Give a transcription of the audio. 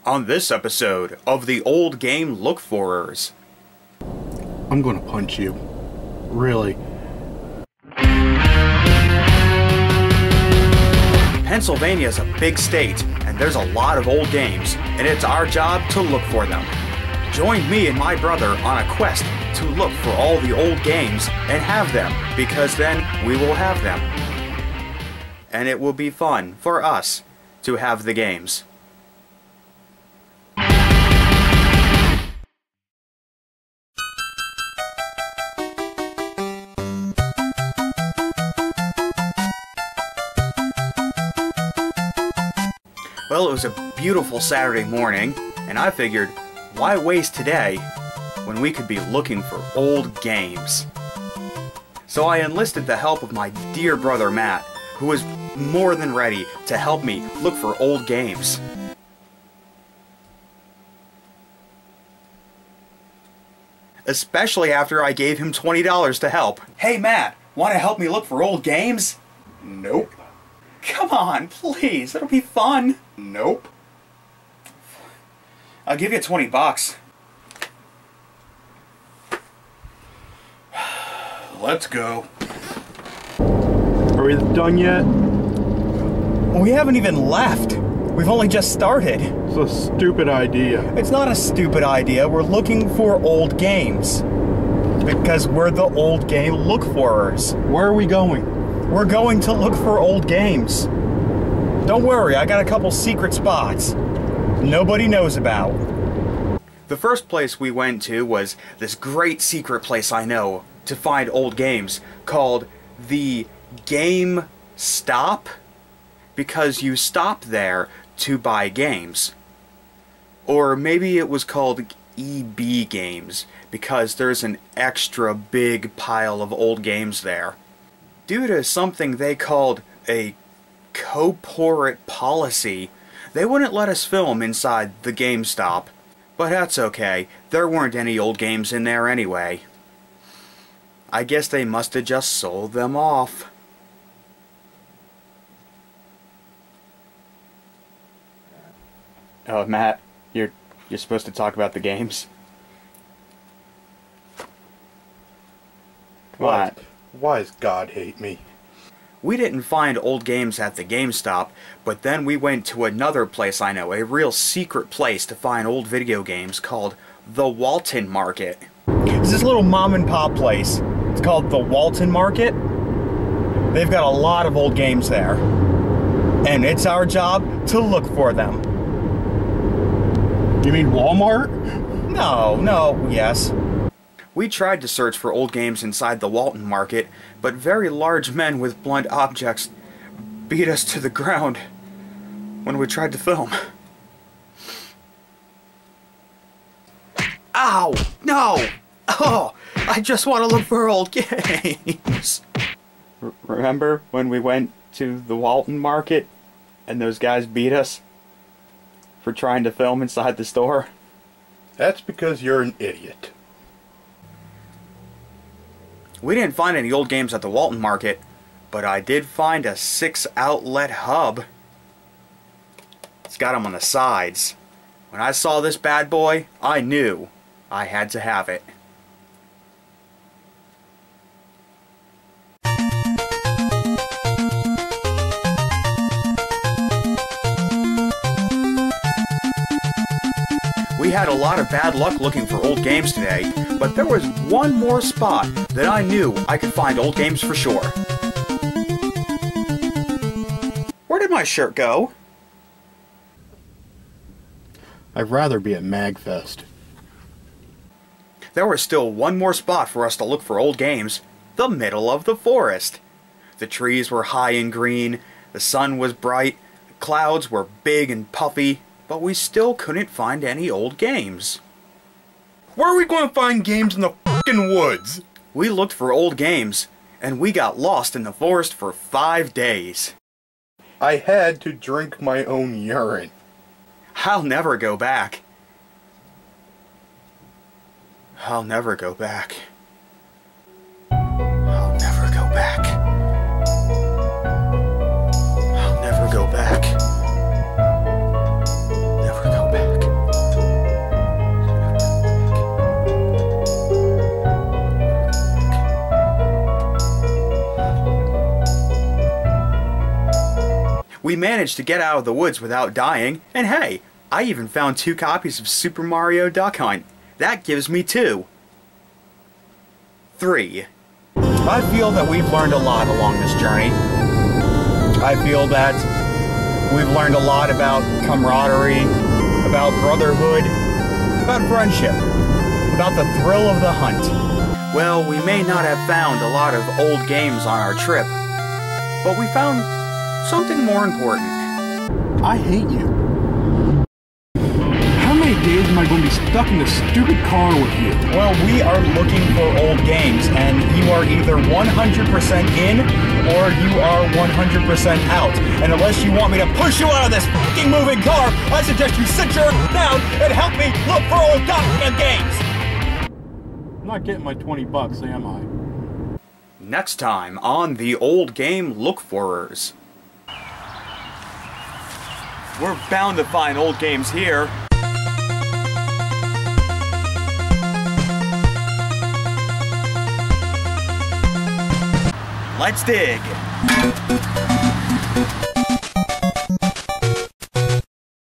On this episode of the old game Look For-ers. I'm gonna punch you. Really. Pennsylvania is a big state, and there's a lot of old games, and it's our job to look for them. Join me and my brother on a quest to look for all the old games and have them, because then we will have them. And it will be fun for us to have the games. Well, it was a beautiful Saturday morning, and I figured, why waste today when we could be looking for old games? So I enlisted the help of my dear brother Matt, who was more than ready to help me look for old games. Especially after I gave him $20 to help. Hey Matt, want to help me look for old games? Nope. Come on, please, it'll be fun. Nope. I'll give you $20. Let's go. Are we done yet? We haven't even left. We've only just started. It's a stupid idea. It's not a stupid idea. We're looking for old games. Because we're the old game Look For-ers. Where are we going? We're going to look for old games. Don't worry, I got a couple secret spots nobody knows about. The first place we went to was this great secret place I know to find old games called the Game Stop, because you stop there to buy games. Or maybe it was called EB Games because there's an extra big pile of old games there. Due to something they called a corporate policy, they wouldn't let us film inside the GameStop. But that's okay, there weren't any old games in there anyway. I guess they must have just sold them off. Oh, Matt, you're supposed to talk about the games. What? Why does God hate me? We didn't find old games at the GameStop, but then we went to another place I know, a real secret place to find old video games called the Walton Market. It's this little mom and pop place. It's called the Walton Market. They've got a lot of old games there. And it's our job to look for them. You mean Walmart? No, yes. We tried to search for old games inside the Walton Market, but very large men with blunt objects beat us to the ground when we tried to film. Ow! No! Oh! I just want to look for old games! Remember when we went to the Walton Market and those guys beat us for trying to film inside the store? That's because you're an idiot. We didn't find any old games at the Walton Market, but I did find a 6-outlet hub. It's got them on the sides. When I saw this bad boy, I knew I had to have it. We had a lot of bad luck looking for old games today, but there was one more spot that I knew I could find old games for sure. Where did my shirt go? I'd rather be at MagFest. There was still one more spot for us to look for old games, the middle of the forest. The trees were high and green, the sun was bright, the clouds were big and puffy, but we still couldn't find any old games. Where are we going to find games in the fucking woods? We looked for old games, and we got lost in the forest for 5 days. I had to drink my own urine. I'll never go back. I'll never go back. I'll never go back. I'll never go back. Never go back. We managed to get out of the woods without dying, and hey, I even found 2 copies of Super Mario Duck Hunt. That gives me 2. 3. I feel that we've learned a lot along this journey. I feel that we've learned a lot about camaraderie, about brotherhood, about friendship, about the thrill of the hunt. Well, we may not have found a lot of old games on our trip, but we found something more important. I hate you. How many days am I going to be stuck in this stupid car with you? Well, we are looking for old games, and you are either 100% in, or you are 100% out. And unless you want me to push you out of this fucking moving car, I suggest you sit your ass down and help me look for old goddamn games! I'm not getting my 20 bucks, am I? Next time on the Old Game Look For-ers. We're bound to find old games here. Let's dig.